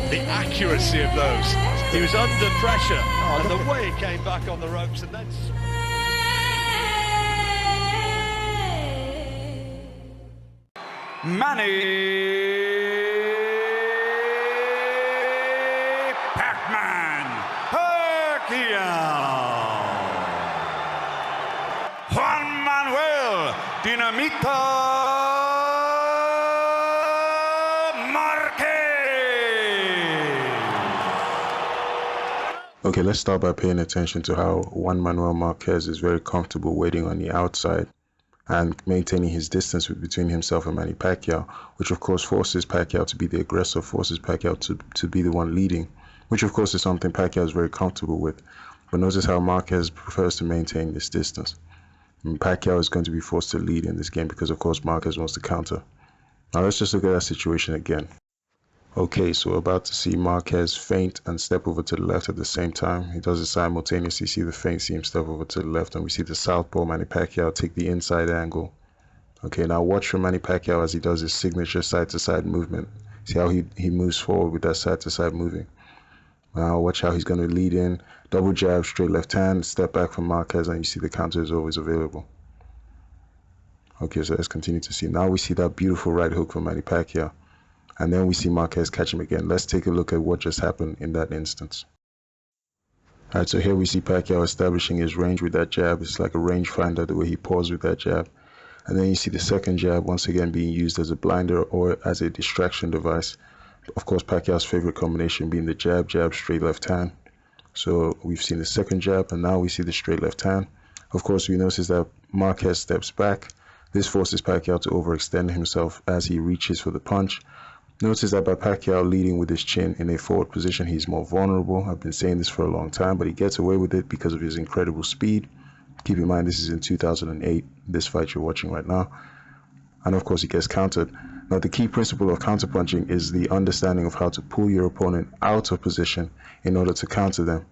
the accuracy of those. He was under pressure, and the way he came back on the ropes, and then... Manny Pacquiao. Juan Manuel Dinamita Marquez. Okay, let's start by paying attention to how Juan Manuel Marquez is very comfortable waiting on the outside and maintaining his distance between himself and Manny Pacquiao, which of course forces Pacquiao to be the aggressor, forces Pacquiao to be the one leading, which of course is something Pacquiao is very comfortable with. But notice how Marquez prefers to maintain this distance. And Pacquiao is going to be forced to lead in this game because of course Marquez wants to counter. Now let's just look at that situation again. Okay, so we're about to see Marquez feint and step over to the left at the same time. He does it simultaneously. See the feint, see him step over to the left, and we see the southpaw Manny Pacquiao take the inside angle. Okay, now watch for Manny Pacquiao as he does his signature side-to-side movement. See how he moves forward with that side-to-side moving. Now watch how he's going to lead in, double jab, straight left hand, step back from Marquez, and you see the counter is always available. Okay, so let's continue to see. Now we see that beautiful right hook from Manny Pacquiao. And then we see Marquez catch him again. Let's take a look at what just happened in that instance. Alright, so here we see Pacquiao establishing his range with that jab. It's like a range finder, the way he paused with that jab. And then you see the second jab once again being used as a blinder or as a distraction device. Of course, Pacquiao's favorite combination being the jab, jab, straight left hand. So we've seen the second jab, and now we see the straight left hand. Of course, we notice that Marquez steps back. This forces Pacquiao to overextend himself as he reaches for the punch. Notice that by Pacquiao leading with his chin in a forward position, he's more vulnerable. I've been saying this for a long time, but he gets away with it because of his incredible speed. Keep in mind, this is in 2008, this fight you're watching right now. And of course, he gets countered. Now, the key principle of counterpunching is the understanding of how to pull your opponent out of position in order to counter them.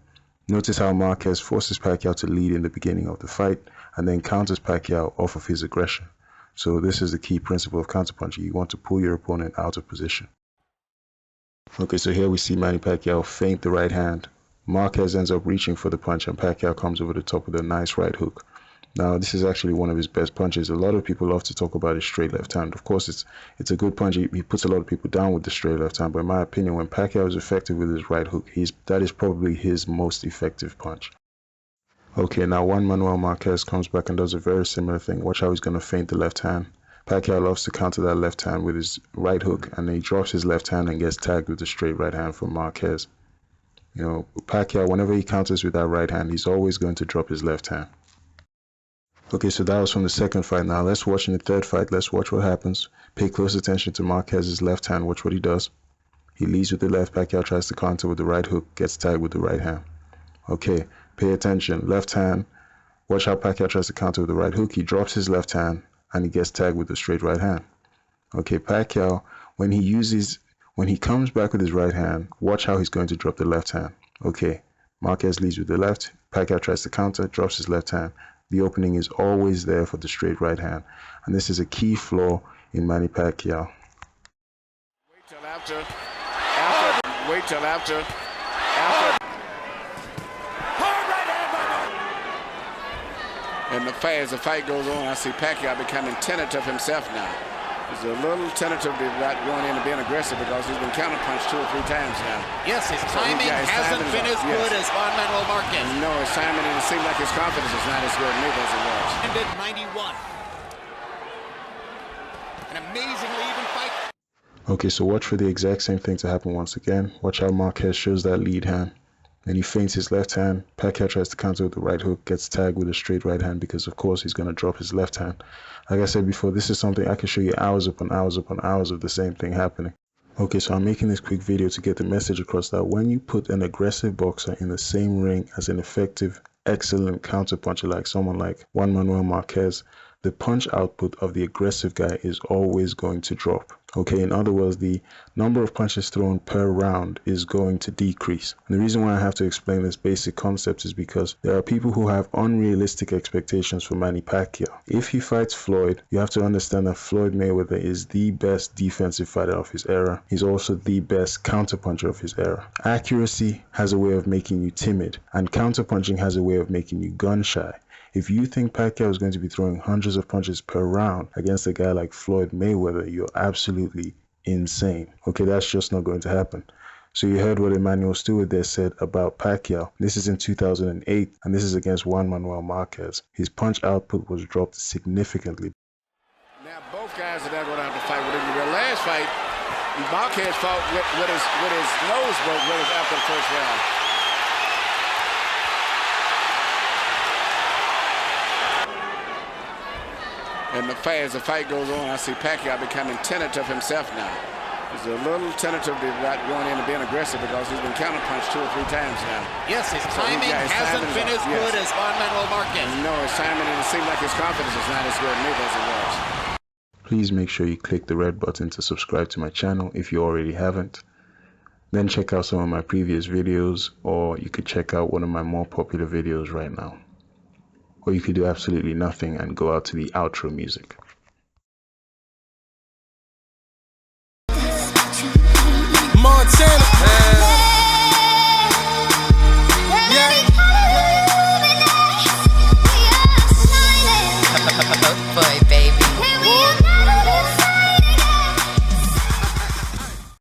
Notice how Marquez forces Pacquiao to lead in the beginning of the fight and then counters Pacquiao off of his aggression. So this is the key principle of counterpunching. You want to pull your opponent out of position. Okay, so here we see Manny Pacquiao feint the right hand. Marquez ends up reaching for the punch and Pacquiao comes over the top with a nice right hook. Now, this is actually one of his best punches. A lot of people love to talk about his straight left hand. Of course, it's a good punch. He puts a lot of people down with the straight left hand. But in my opinion, when Pacquiao is effective with his right hook, that is probably his most effective punch. Okay, now Juan Manuel Marquez comes back and does a very similar thing. Watch how he's going to feint the left hand. Pacquiao loves to counter that left hand with his right hook, and then he drops his left hand and gets tagged with the straight right hand from Marquez. You know, Pacquiao, whenever he counters with that right hand, he's always going to drop his left hand. Okay, so that was from the second fight. Now let's watch in the third fight. Let's watch what happens. Pay close attention to Marquez's left hand. Watch what he does. He leads with the left. Pacquiao tries to counter with the right hook, gets tagged with the right hand. Okay, pay attention. Left hand. Watch how Pacquiao tries to counter with the right hook. He drops his left hand and he gets tagged with the straight right hand. Okay, Pacquiao, when he comes back with his right hand, watch how he's going to drop the left hand. Okay, Marquez leads with the left. Pacquiao tries to counter, drops his left hand. The opening is always there for the straight right hand. And this is a key flaw in Manny Pacquiao. Wait till after. Hard right hand. And as the fight goes on, I see Pacquiao becoming tentative himself now. He's a little tentative about going in and being aggressive because he's been counterpunched 2 or 3 times now. Yes, his timing hasn't been as good as Juan Manuel Marquez. No, his timing, and it seems like his confidence is not as good maybe as it was. Ended 91. An amazingly even fight. Okay, so watch for the exact same thing to happen once again. Watch how Marquez shows that lead hand. Then he feints his left hand. Pacquiao tries to counter with the right hook, gets tagged with a straight right hand because, of course, he's going to drop his left hand. Like I said before, this is something I can show you hours upon hours upon hours of the same thing happening. Okay, so I'm making this quick video to get the message across that when you put an aggressive boxer in the same ring as an effective, excellent counterpuncher like someone like Juan Manuel Marquez, the punch output of the aggressive guy is always going to drop. Okay, in other words, the number of punches thrown per round is going to decrease. And the reason why I have to explain this basic concept is because there are people who have unrealistic expectations for Manny Pacquiao. If he fights Floyd, you have to understand that Floyd Mayweather is the best defensive fighter of his era. He's also the best counterpuncher of his era. Accuracy has a way of making you timid, and counterpunching has a way of making you gun-shy. If you think Pacquiao is going to be throwing hundreds of punches per round against a guy like Floyd Mayweather, you're absolutely insane. Okay, that's just not going to happen. So you heard what Emmanuel Stewart there said about Pacquiao. This is in 2008, and this is against Juan Marquez. His punch output was dropped significantly. Now both guys are now going to have to fight with him. The last fight, Marquez fought with his nose broke after the first round. And as the fight goes on, I see Pacquiao becoming tentative himself now. He's a little tentative about going in and being aggressive because he's been counterpunched 2 or 3 times now. Yes, his timing hasn't been as good as Juan Marquez. No, his timing, and it seems like his confidence is not as good maybe as it was. Please make sure you click the red button to subscribe to my channel if you already haven't. Then check out some of my previous videos, or you could check out one of my more popular videos right now. Or you could do absolutely nothing and go out to the outro music.